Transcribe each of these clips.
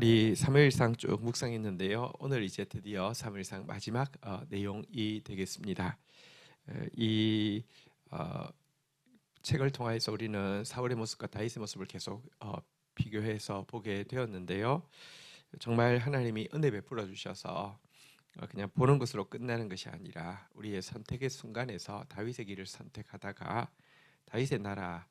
우리 사무엘상 쭉 묵상했는데요. 오늘 이제 드디어 사무엘상 마지막 내용이 되겠습니다. 이 책을 통해서 우리는 사울의 모습과 다윗의 모습을 계속 비교해서 보게 되었는데요. 정말 하나님이 은혜 베풀어 주셔서 그냥 보는 것으로 끝나는 것이 아니라 우리의 선택의 순간에서 다윗의 길을 선택하다가 다윗의 나라,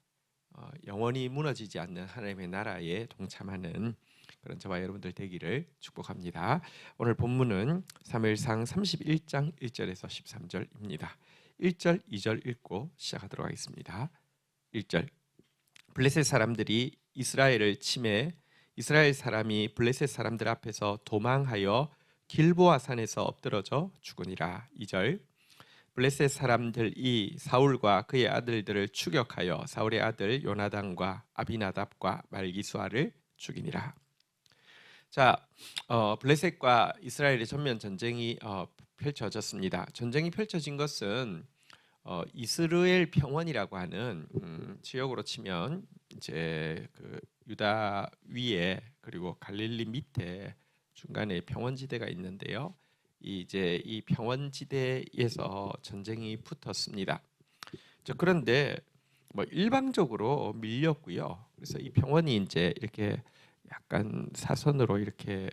영원히 무너지지 않는 하나님의 나라에 동참하는 그런 저와 여러분들 되기를 축복합니다. 오늘 본문은 사무엘상 31장 1절에서 13절입니다. 1절, 2절 읽고 시작하도록 하겠습니다. 1절. 블레셋 사람들이 이스라엘을 치매 이스라엘 사람이 블레셋 사람들 앞에서 도망하여 길보아 산에서 엎드러져 죽으니라. 2절. 블레셋 사람들이 사울과 그의 아들들을 추격하여 사울의 아들 요나단과 아비나답과 말기수아를 죽이니라. 자, 블레셋과 이스라엘의 전면 전쟁이 펼쳐졌습니다. 전쟁이 펼쳐진 것은 이스라엘 평원이라고 하는 지역으로 치면 이제 그 유다 위에 그리고 갈릴리 밑에 중간에 평원지대가 있는데요. 이제 이 평원지대에서 전쟁이 붙었습니다. 그런데 뭐 일방적으로 밀렸고요. 그래서 이 평원이 이제 이렇게 약간 사선으로 이렇게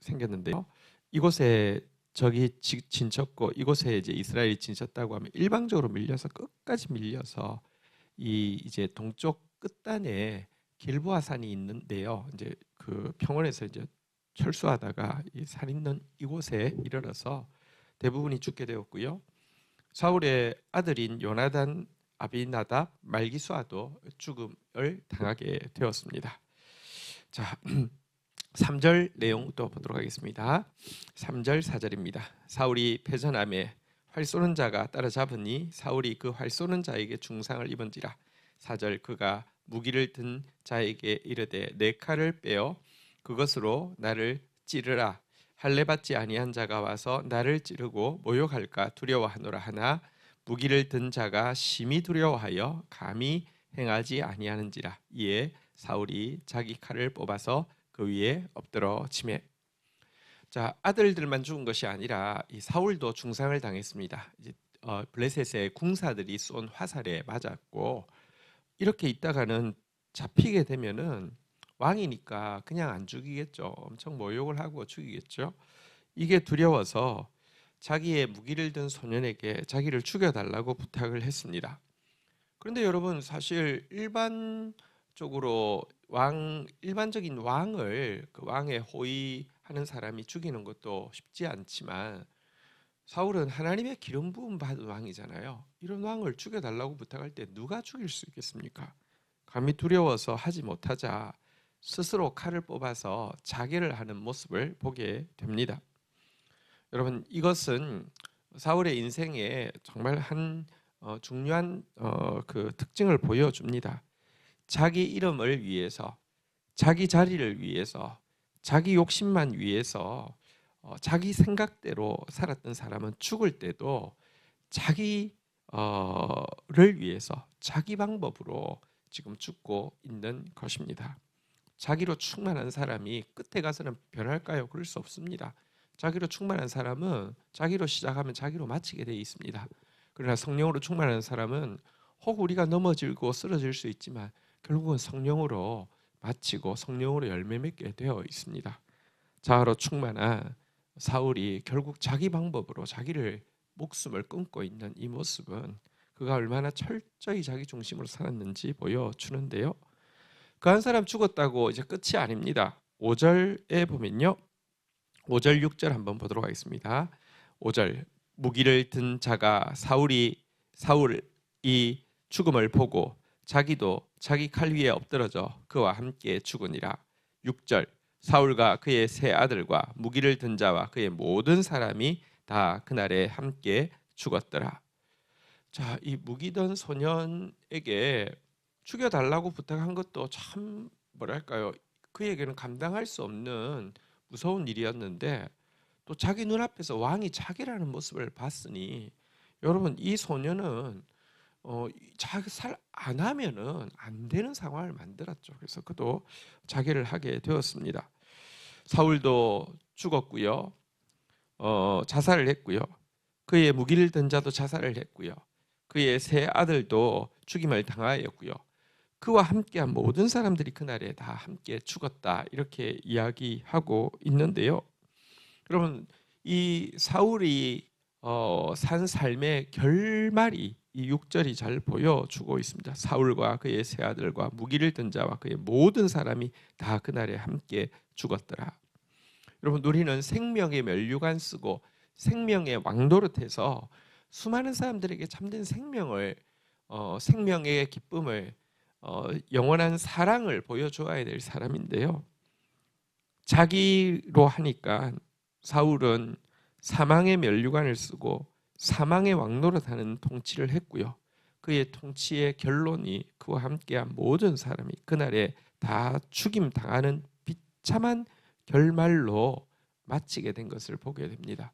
생겼는데요. 이곳에 적이 진쳤고 이곳에 이제 이스라엘이 진쳤다고 하면 일방적으로 밀려서 끝까지 밀려서 이 이제 동쪽 끝단에 길보아 산이 있는데요. 이제 그 평원에서 이제 철수하다가 이 산 있는 이곳에 이르러서 대부분이 죽게 되었고요. 사울의 아들인 요나단, 아비나답, 말기수아도 죽음을 당하게 되었습니다. 자, 3절 내용 또 보도록 하겠습니다. 3절 4절입니다. 사울이 패전함에 활 쏘는 자가 따라잡으니 사울이 그 활 쏘는 자에게 중상을 입은지라. 4절. 그가 무기를 든 자에게 이르되 내 칼을 빼어 그것으로 나를 찌르라. 할례 받지 아니한 자가 와서 나를 찌르고 모욕할까 두려워하노라. 하나 무기를 든 자가 심히 두려워하여 감히 행하지 아니하는지라. 이에 사울이 자기 칼을 뽑아서 그 위에 엎드러 치매. 자, 아들들만 죽은 것이 아니라 이 사울도 중상을 당했습니다. 이제 블레셋의 궁사들이 쏜 화살에 맞았고, 이렇게 있다가는 잡히게 되면은 왕이니까 그냥 안 죽이겠죠. 엄청 모욕을 하고 죽이겠죠. 이게 두려워서 자기의 무기를 든 소년에게 자기를 죽여달라고 부탁을 했습니다. 그런데 여러분, 사실 일반적으로 일반적인 왕을 그 왕에 호위하는 사람이 죽이는 것도 쉽지 않지만 사울은 하나님의 기름 부음 받은 왕이잖아요. 이런 왕을 죽여달라고 부탁할 때 누가 죽일 수 있겠습니까? 감히 두려워서 하지 못하자 스스로 칼을 뽑아서 자결을 하는 모습을 보게 됩니다. 여러분, 이것은 사울의 인생에 정말 한 중요한 그 특징을 보여줍니다. 자기 이름을 위해서, 자기 자리를 위해서, 자기 욕심만 위해서 자기 생각대로 살았던 사람은 죽을 때도 자기를 위해서 자기 방법으로 지금 죽고 있는 것입니다. 자기로 충만한 사람이 끝에 가서는 변할까요? 그럴 수 없습니다. 자기로 충만한 사람은 자기로 시작하면 자기로 마치게 되어 있습니다. 그러나 성령으로 충만한 사람은 혹 우리가 넘어지고 쓰러질 수 있지만 결국은 성령으로 마치고 성령으로 열매 맺게 되어 있습니다. 자아로 충만한 사울이 결국 자기 방법으로 자기를 목숨을 끊고 있는 이 모습은 그가 얼마나 철저히 자기 중심으로 살았는지 보여주는데요. 그 한 사람 죽었다고 이제 끝이 아닙니다. 5절에 보면요. 5절 6절 한번 보도록 하겠습니다. 5절. 무기를 든 자가 사울이 죽음을 보고 자기도 자기 칼 위에 엎드러져 그와 함께 죽으니라. 6절. 사울과 그의 세 아들과 무기를 든 자와 그의 모든 사람이 다 그날에 함께 죽었더라. 자, 이 무기든 소년에게 죽여달라고 부탁한 것도 참 뭐랄까요, 그에게는 감당할 수 없는 무서운 일이었는데 또 자기 눈앞에서 왕이 자기라는 모습을 봤으니 여러분, 이 소년은 자기 살 안 하면은 안 되는 상황을 만들었죠. 그래서 그도 자기를 하게 되었습니다. 사울도 죽었고요. 자살을 했고요. 그의 무기를 든 자도 자살을 했고요. 그의 세 아들도 죽임을 당하였고요. 그와 함께한 모든 사람들이 그날에 다 함께 죽었다 이렇게 이야기하고 있는데요. 그러면 이 사울이 산 삶의 결말이 이 6절이 잘 보여주고 있습니다. 사울과 그의 세 아들과 무기를 든 자와 그의 모든 사람이 다 그날에 함께 죽었더라. 여러분, 우리는 생명의 면류관 쓰고 생명의 왕노릇해서 수많은 사람들에게 참된 생명을 생명의 기쁨을 영원한 사랑을 보여줘야 될 사람인데요. 자기로 하니까 사울은 사망의 면류관을 쓰고 사망의 왕노릇하는 통치를 했고요. 그의 통치의 결론이 그와 함께한 모든 사람이 그날에 다 죽임 당하는 비참한 결말로 마치게 된 것을 보게 됩니다.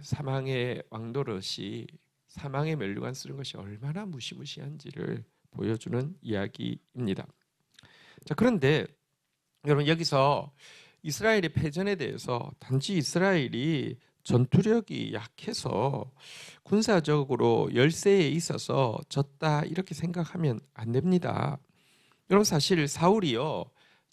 사망의 왕노릇이 사망의 면류관 쓰는 것이 얼마나 무시무시한지를 보여주는 이야기입니다. 자, 그런데 여러분, 여기서 이스라엘의 패전에 대해서 단지 이스라엘이 전투력이 약해서 군사적으로 열세에 있어서 졌다 이렇게 생각하면 안 됩니다. 여러분, 사실 사울이요,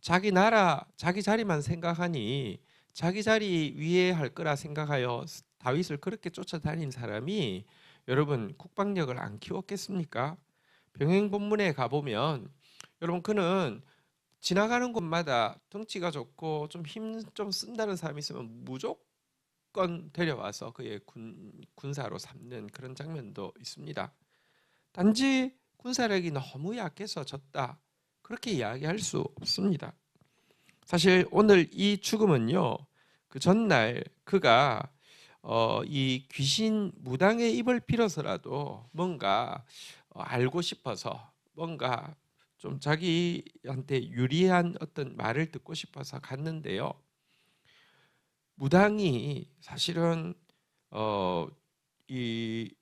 자기 나라 자기 자리만 생각하니 자기 자리 위에 할 거라 생각하여 다윗을 그렇게 쫓아다닌 사람이 여러분 국방력을 안 키웠겠습니까? 병행본문에 가보면 여러분, 그는 지나가는 곳마다 덩치가 좋고 좀 힘 좀 쓴다는 사람이 있으면 무조건 데려와서 그의 군사로 삼는 그런 장면도 있습니다. 단지 군사력이 너무 약해서 졌다 그렇게 이야기할 수 없습니다. 사실 오늘 이 죽음은요, 그 전날 그가 이 귀신 무당의 입을 빌어서라도 뭔가 알고 싶어서 뭔가 좀 자기한테 유리한 어떤 말을 듣고 싶어서 갔는데요. 무당이 사실은 이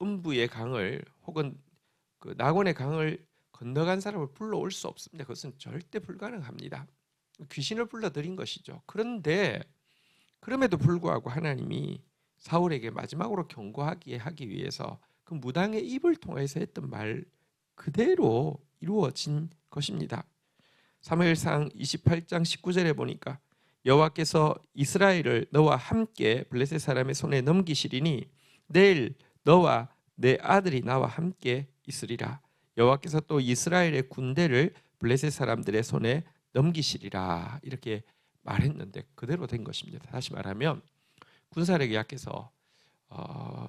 음부의 강을 혹은 그 낙원의 강을 건너간 사람을 불러올 수 없습니다. 그것은 절대 불가능합니다. 귀신을 불러들인 것이죠. 그런데 그럼에도 불구하고 하나님이 사울에게 마지막으로 경고하게 하기 위해서 그 무당의 입을 통해서 했던 말 그대로 이루어진 것입니다. 사무엘상 28장 19절에 보니까 여호와께서 이스라엘을 너와 함께 블레셋 사람의 손에 넘기시리니 내일 너와 내 아들이 나와 함께 있으리라. 여호와께서 또 이스라엘의 군대를 블레셋 사람들의 손에 넘기시리라 이렇게 말했는데 그대로 된 것입니다. 다시 말하면 군사력이 약해서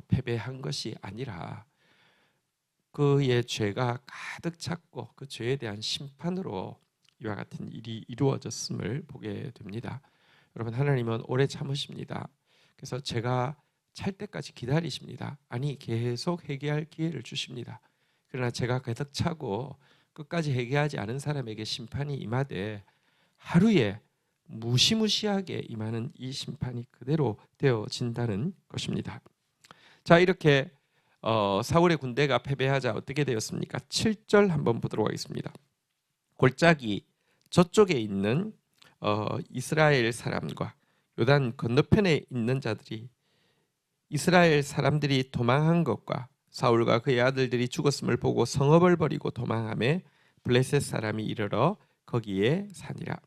패배한 것이 아니라 그의 죄가 가득 찼고 그 죄에 대한 심판으로 이와 같은 일이 이루어졌음을 보게 됩니다. 여러분, 하나님은 오래 참으십니다. 그래서 제가 찰 때까지 기다리십니다. 아니, 계속 회개할 기회를 주십니다. 그러나 제가 가득 차고 끝까지 회개하지 않은 사람에게 심판이 임하되 하루에 무시무시하게 임하는 이 심판이 그대로 되어진다는 것입니다. 자, 이렇게 사울의 군대가 패배하자 어떻게 되었습니까? 7절 한번 보도록 하겠습니다. 골짜기 저쪽에 있는 이스라엘 사람과 요단 건너편에 있는 자들이 이스라엘 사람들이 도망한 것과 사울과 그의 아들들이 죽었음을 보고 성읍을 버리고 도망하며 블레셋 사람이 이르러 거기에 사니라.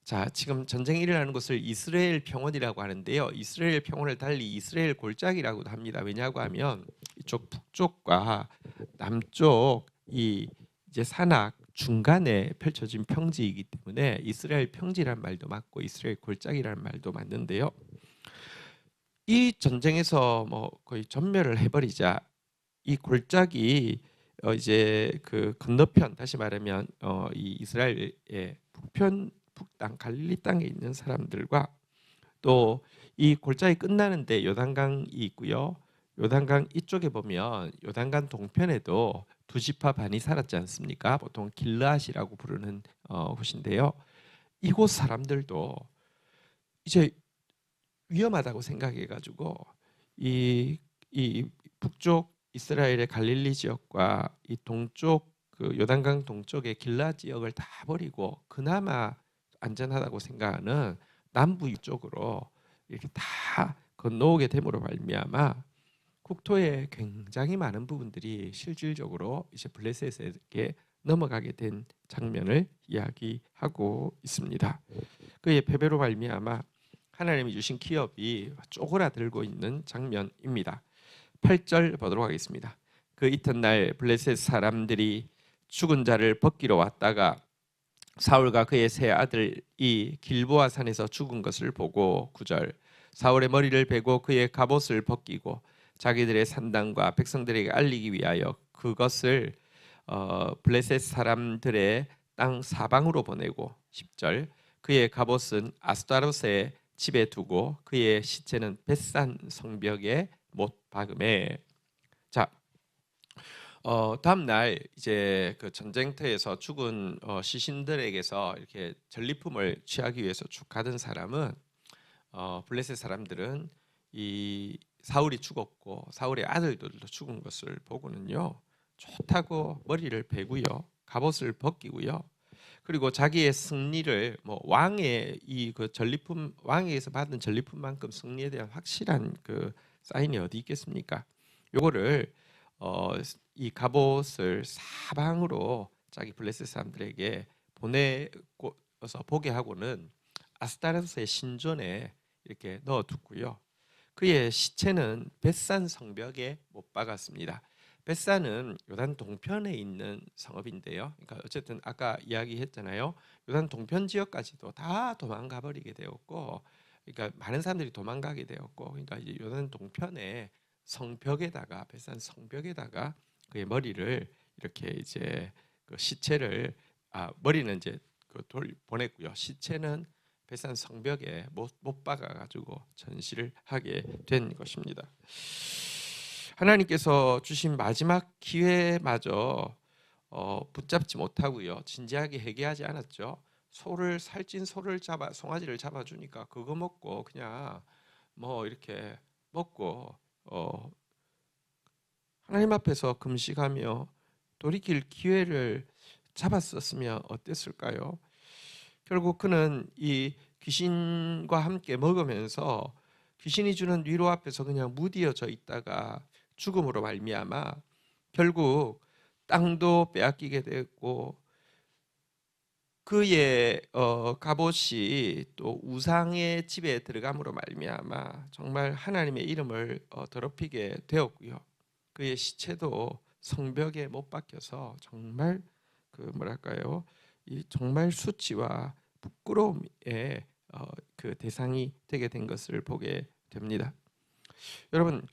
자, 지금 전쟁이 일어나는 곳을 이스라엘 평원이라고 하는데요. 이스라엘 평원을 달리 이스라엘 골짜기라고도 합니다. 왜냐고 하면 이쪽 북쪽과 남쪽 이 이제 산악 중간에 펼쳐진 평지이기 때문에 이스라엘 평지란 말도 맞고 이스라엘 골짜기라는 말도 맞는데요. 이 전쟁에서 뭐 거의 전멸을 해버리자 이 골짜기 이제 그 건너편 다시 말하면 이 이스라엘의 북땅 갈릴리 땅에 있는 사람들과 또 이 골짜기 끝나는데 요단강이 있고요. 요단강 이쪽에 보면 요단강 동편에도 두 지파 반이 살았지 않습니까? 보통 길르앗이라고 부르는 곳인데요. 이곳 사람들도 이제 위험하다고 생각해가지고 이 북쪽 이스라엘의 갈릴리 지역과 이 동쪽 그 요단강 동쪽의 길르앗 지역을 다 버리고 그나마 안전하다고 생각하는 남부 쪽으로 이렇게 다 건너오게 됨으로 말미암아 국토의 굉장히 많은 부분들이 실질적으로 이제 블레셋에게 넘어가게 된 장면을 이야기하고 있습니다. 그의 패배로 말미암아 하나님이 주신 기업이 쪼그라들고 있는 장면입니다. 8절 보도록 하겠습니다. 그 이튿날 블레셋 사람들이 죽은 자를 벗기러 왔다가 사울과 그의 세 아들이 길보아 산에서 죽은 것을 보고 9절 사울의 머리를 베고 그의 갑옷을 벗기고 자기들의 산당과 백성들에게 알리기 위하여 그것을 블레셋 사람들의 땅 사방으로 보내고 10절 그의 갑옷은 아스타롯의 집에 두고 그의 시체는 벳산 성벽에 못 박음에. 자, 다음 날 이제 그 전쟁터에서 죽은 시신들에게서 이렇게 전리품을 취하기 위해서 쭉 가던 사람은 블레셋 사람들은 이 사울이 죽었고 사울의 아들들도 죽은 것을 보고는요 좋다고 머리를 베고요 갑옷을 벗기고요 그리고 자기의 승리를 뭐 왕의 이 그 전리품 왕에게서 받은 전리품만큼 승리에 대한 확실한 그 사인이 어디 있겠습니까? 요거를 이 갑옷을 사방으로 자기 블레셋 사람들에게 보내고서 보게 하고는 아스타로스의 신전에 이렇게 넣어두고요. 그의 시체는 벳산 성벽에 못 박았습니다. 벳산은 요단 동편에 있는 성읍인데요. 그러니까 어쨌든 아까 이야기했잖아요. 요단 동편 지역까지도 다 도망가 버리게 되었고, 그러니까 많은 사람들이 도망가게 되었고, 그러니까 이제 요단 동편에 성벽에다가 벳산 성벽에다가 그의 머리를 이렇게 이제 그 시체를 머리는 이제 그 보냈고요. 시체는 벳산 성벽에 못 박아 가지고 전시를 하게 된 것입니다. 하나님께서 주신 마지막 기회마저 붙잡지 못하고요. 진지하게 회개하지 않았죠. 살찐 소를 잡아 송아지를 잡아주니까 그거 먹고 그냥 뭐 이렇게 먹고 하나님 앞에서 금식하며 돌이킬 기회를 잡았었으면 어땠을까요? 결국 그는 이 귀신과 함께 먹으면서 귀신이 주는 위로 앞에서 그냥 무디어져 있다가 죽음으로 말미암아 결국 땅도 빼앗기게 됐고 그의 갑옷이 또 우상의 집에 들어감으로 말미암아 정말 하나님의 이름을 더럽히게 되었고요. 그의 시체도 성벽에 못 박혀서 정말 그 뭐랄까요? 이 정말 수치와 부끄러움의 그 대상이 되게 된 것을 보게 됩니다. 여러분,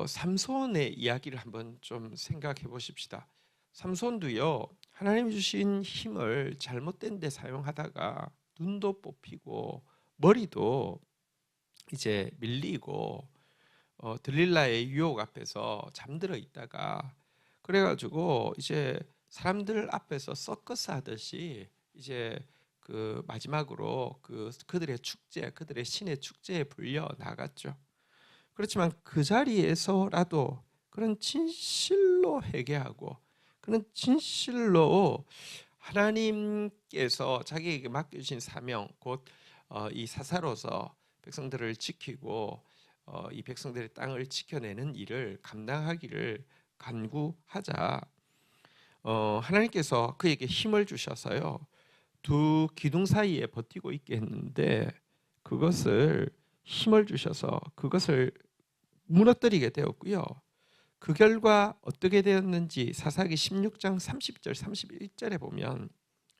삼손의 이야기를 한번 좀 생각해 보십시다. 삼손도요, 하나님 주신 힘을 잘못된 데 사용하다가 눈도 뽑히고 머리도 이제 밀리고 들릴라의 유혹 앞에서 잠들어 있다가 그래가지고 이제 사람들 앞에서 서커스 하듯이 이제 그 마지막으로 그들의 축제, 그들의 신의 축제에 불려 나갔죠. 그렇지만 그 자리에서라도 그런 진실로 회개하고 그런 진실로 하나님께서 자기에게 맡겨주신 사명 곧 이 사사로서 백성들을 지키고 이 백성들의 땅을 지켜내는 일을 감당하기를 간구하자 하나님께서 그에게 힘을 주셔서요 두 기둥 사이에 버티고 있게 했는데 그것을 힘을 주셔서 그것을 무너뜨리게 되었고요. 그 결과 어떻게 되었는지 사사기 16장 30절 31절에 보면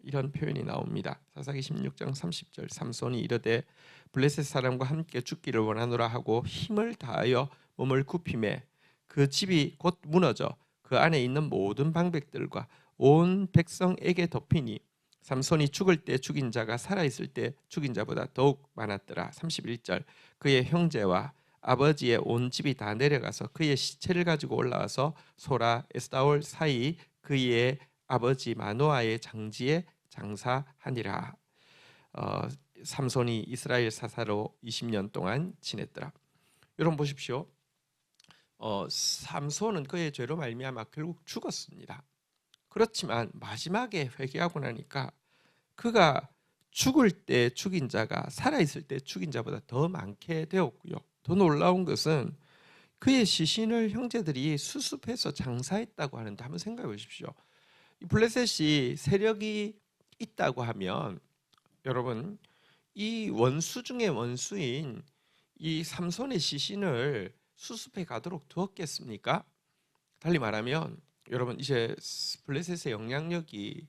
이런 표현이 나옵니다. 사사기 16장 30절 삼손이 이르되 블레셋 사람과 함께 죽기를 원하노라 하고 힘을 다하여 몸을 굽히매 그 집이 곧 무너져 그 안에 있는 모든 방백들과 온 백성에게 덮이니 삼손이 죽을 때 죽인 자가 살아있을 때 죽인 자보다 더욱 많았더라. 31절 그의 형제와 아버지의 온 집이 다 내려가서 그의 시체를 가지고 올라와서 소라 에스타올 사이 그의 아버지 마노아의 장지에 장사하니라. 삼손이 이스라엘 사사로 20년 동안 지냈더라. 여러분 보십시오. 삼손은 그의 죄로 말미암아 결국 죽었습니다. 그렇지만 마지막에 회개하고 나니까 그가 죽을 때 죽인 자가 살아있을 때 죽인 자보다 더 많게 되었고요. 더 놀라운 것은 그의 시신을 형제들이 수습해서 장사했다고 하는데 한번 생각해 보십시오. 이 블레셋이 세력이 있다고 하면 여러분 이 원수 중에 원수인 이 삼손의 시신을 수습해 가도록 두었겠습니까? 달리 말하면 여러분 이제 블레셋의 영향력이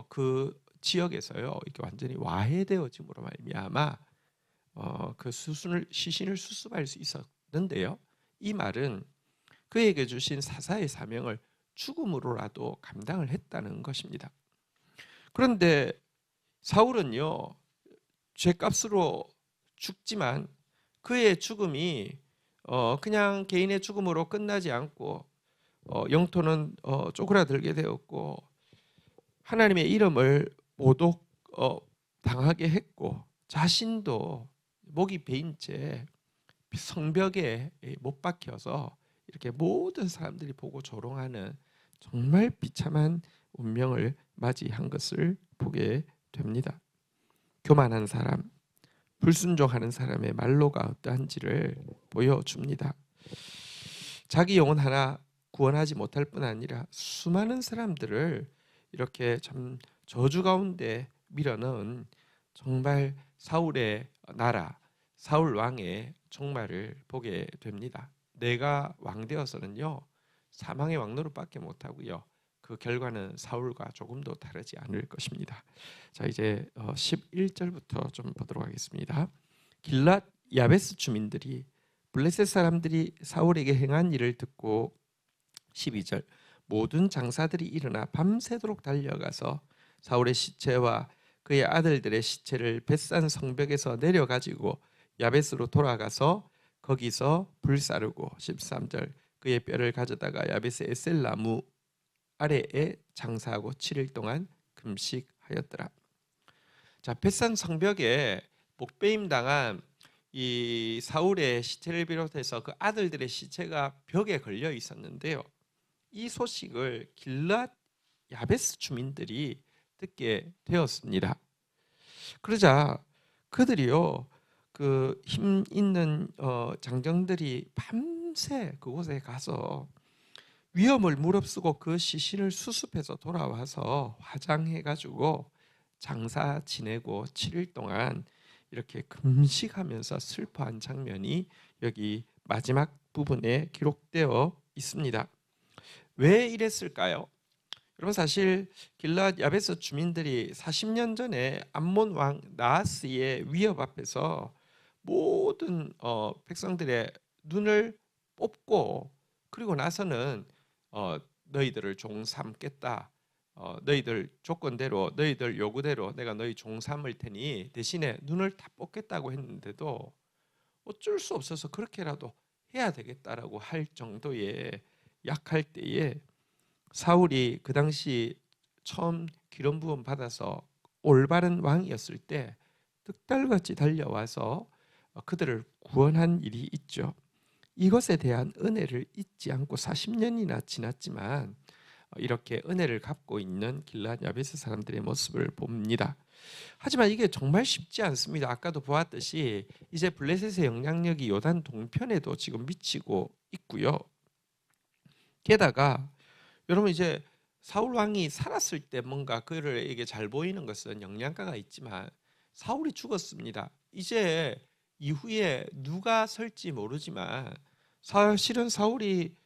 그 지역에서요 이렇게 완전히 와해되어짐으로 말미암아 그 시신을 수습할 수 있었는데요. 이 말은 그에게 주신 사사의 사명을 죽음으로라도 감당을 했다는 것입니다. 그런데 사울은요 죄값으로 죽지만 그의 죽음이 그냥 개인의 죽음으로 끝나지 않고 영토는 쪼그라들게 되었고 하나님의 이름을 모독 당하게 했고 자신도 목이 베인 채 성벽에 못 박혀서 이렇게 모든 사람들이 보고 조롱하는 정말 비참한 운명을 맞이한 것을 보게 됩니다. 교만한 사람, 불순종하는 사람의 말로가 어떠한지를 보여줍니다. 자기 영혼 하나 구원하지 못할 뿐 아니라 수많은 사람들을 이렇게 참 저주 가운데 밀어넣은 정말 사울의 나라, 사울 왕의 종말을 보게 됩니다. 내가 왕 되어서는요 사망의 왕노릇밖에 못하고요 그 결과는 사울과 조금도 다르지 않을 것입니다. 자 이제 11절부터 좀 보도록 하겠습니다. 길랏 야베스 주민들이 블레셋 사람들이 사울에게 행한 일을 듣고 12절 모든 장사들이 일어나 밤새도록 달려가서 사울의 시체와 그의 아들들의 시체를 벳산 성벽에서 내려가지고 야베스로 돌아가서 거기서 불사르고 13절 그의 뼈를 가져다가 야베스 에셀 나무 아래에 장사하고 7일 동안 금식하였더라. 자, 벳산 성벽에 목베임 당한 이 사울의 시체를 비롯해서 그 아들들의 시체가 벽에 걸려 있었는데요. 이 소식을 길랏 야베스 주민들이 듣게 되었습니다. 그러자 그들이요 그 힘 있는 장정들이 밤새 그곳에 가서 위험을 무릅쓰고 그 시신을 수습해서 돌아와서 화장해가지고 장사 지내고 7일 동안 이렇게 금식하면서 슬퍼한 장면이 여기 마지막 부분에 기록되어 있습니다. 왜 이랬을까요? 여러분 사실 길랏 야베스 주민들이 40년 전에 암몬 왕 나하스의 위협 앞에서 모든 백성들의 눈을 뽑고 그리고 나서는 너희들을 종 삼겠다. 너희들 조건대로 너희들 요구대로 내가 너희 종 삼을 테니 대신에 눈을 다 뽑겠다고 했는데도 어쩔 수 없어서 그렇게라도 해야 되겠다라고 할 정도의 약할 때에 사울이 그 당시 처음 기름 부음 받아서 올바른 왕이었을 때 득달같이 달려와서 그들을 구원한 일이 있죠. 이것에 대한 은혜를 잊지 않고 40년이나 지났지만 이렇게 은혜를 갚고 있는 길랏 야베스 사람들의 모습을 봅니다. 하지만 이게 정말 쉽지 않습니다. 아까도 보았듯이 이제 블레셋의 영향력이 요단 동편에도 지금 미치고 있고요. 게다가 여러분 이제 사울 왕이 살았을 때 뭔가 그에게 잘 보이는 것은 영양가가 있지만 사울이 죽었습니다. 이제 이후에 누가 설지 모르지만 사실은 사울이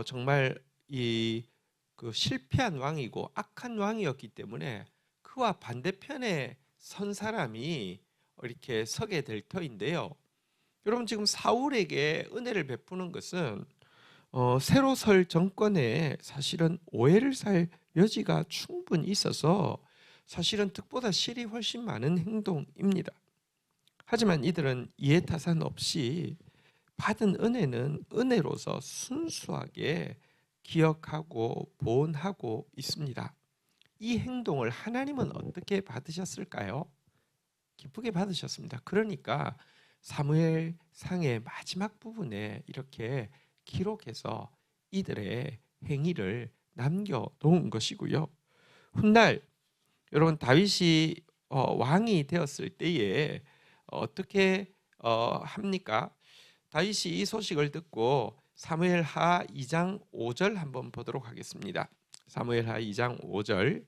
정말 그 실패한 왕이고 악한 왕이었기 때문에 그와 반대편에 선 사람이 이렇게 서게 될 터인데요. 여러분 지금 사울에게 은혜를 베푸는 것은 새로 설 정권에 사실은 오해를 살 여지가 충분히 있어서 사실은 득보다 실이 훨씬 많은 행동입니다. 하지만 이들은 이해타산 없이 받은 은혜는 은혜로서 순수하게 기억하고 보온하고 있습니다. 이 행동을 하나님은 어떻게 받으셨을까요? 기쁘게 받으셨습니다. 그러니까 사무엘 상의 마지막 부분에 이렇게 기록해서 이들의 행위를 남겨놓은 것이고요. 훗날 여러분 다윗이 왕이 되었을 때에 어떻게 합니까? 다윗이 이 소식을 듣고 사무엘하 2장 5절 한번 보도록 하겠습니다. 사무엘하 2장 5절.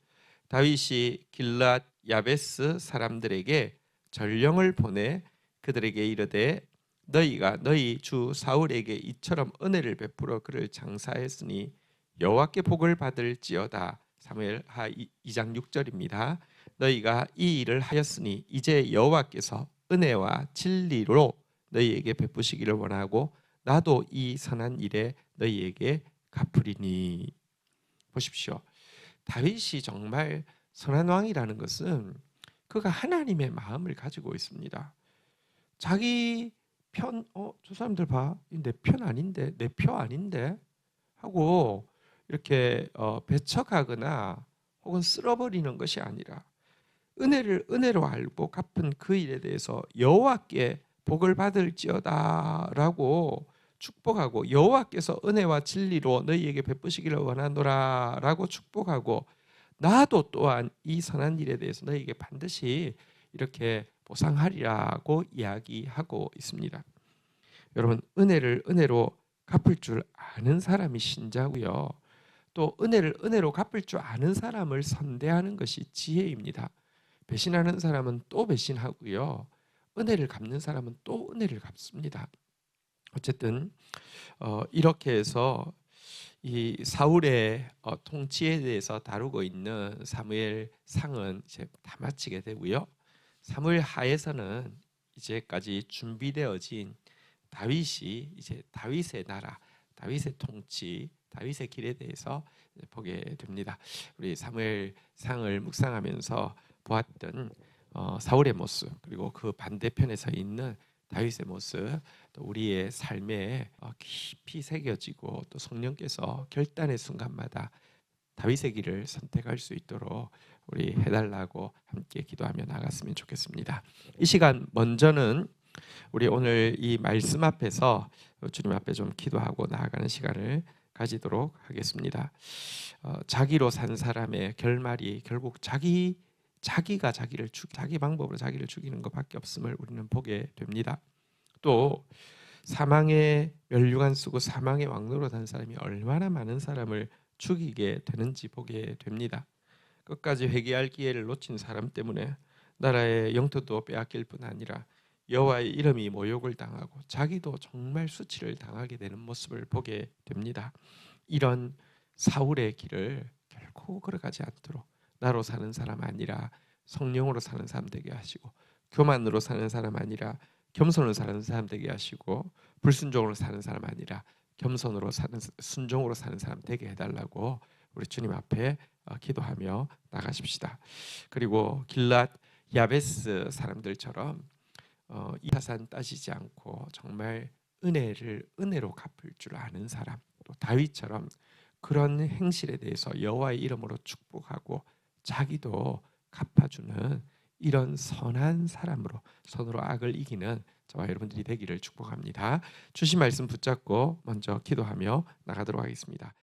다윗이 길랏 야베스 사람들에게 전령을 보내 그들에게 이르되 너희가 너희 주 사울에게 이처럼 은혜를 베풀어 그를 장사했으니 여호와께 복을 받을지어다. 사무엘하 2장 6절입니다. 너희가 이 일을 하였으니 이제 여호와께서 은혜와 진리로 너희에게 베푸시기를 원하고 나도 이 선한 일에 너희에게 갚으리니. 보십시오. 다윗이 정말 선한 왕이라는 것은 그가 하나님의 마음을 가지고 있습니다. 자기 편, 저 사람들 봐, 내 편 아닌데, 내 표 아닌데 하고 이렇게 배척하거나 혹은 쓸어버리는 것이 아니라 은혜를 은혜로 알고 갚은 그 일에 대해서 여호와께 복을 받을지어다라고 축복하고 여호와께서 은혜와 진리로 너희에게 베푸시기를 원하노라라고 축복하고 나도 또한 이 선한 일에 대해서 너희에게 반드시 이렇게 보상하리라고 이야기하고 있습니다. 여러분, 은혜를 은혜로 갚을 줄 아는 사람이 신자고요. 또 은혜를 은혜로 갚을 줄 아는 사람을 선대하는 것이 지혜입니다. 배신하는 사람은 또 배신하고요. 은혜를 갚는 사람은 또 은혜를 갚습니다. 어쨌든 이렇게 해서 이 사울의 통치에 대해서 다루고 있는 사무엘상은 이제 다 마치게 되고요. 사무엘하에서는 이제까지 준비되어진 다윗이 이제 다윗의 나라, 다윗의 통치, 다윗의 길에 대해서 보게 됩니다. 우리 사무엘상을 묵상하면서 보았던 사울의 모습, 그리고 그 반대편에 서 있는 다윗의 모습, 또 우리의 삶에 깊이 새겨지고 또 성령께서 결단의 순간마다 다윗의 길을 선택할 수 있도록 우리 해달라고 함께 기도하며 나갔으면 좋겠습니다. 이 시간 먼저는 우리 오늘 이 말씀 앞에서 주님 앞에 좀 기도하고 나아가는 시간을 가지도록 하겠습니다. 자기로 산 사람의 결말이 결국 자기가 자기 방법으로 자기를 죽이는 것밖에 없음을 우리는 보게 됩니다. 또 사망의 면류관 쓰고 사망의 왕노로 단 사람이 얼마나 많은 사람을 죽이게 되는지 보게 됩니다. 끝까지 회개할 기회를 놓친 사람 때문에 나라의 영토도 빼앗길 뿐 아니라 여호와의 이름이 모욕을 당하고 자기도 정말 수치를 당하게 되는 모습을 보게 됩니다. 이런 사울의 길을 결코 걸어가지 않도록 나로 사는 사람 아니라 성령으로 사는 사람 되게 하시고, 교만으로 사는 사람 아니라 겸손으로 사는 사람 되게 하시고, 불순종으로 사는 사람 아니라 겸손으로 사는 순종으로 사는 사람 되게 해달라고 우리 주님 앞에 기도하며 나가십시다. 그리고 길랏 야베스 사람들처럼 이타산 따지지 않고 정말 은혜를 은혜로 갚을 줄 아는 사람, 또 다윗처럼 그런 행실에 대해서 여호와의 이름으로 축복하고 자기도 갚아주는 이런 선한 사람으로 선으로 악을 이기는 저와 여러분들이 되기를 축복합니다. 주신 말씀 붙잡고 먼저 기도하며 나가도록 하겠습니다.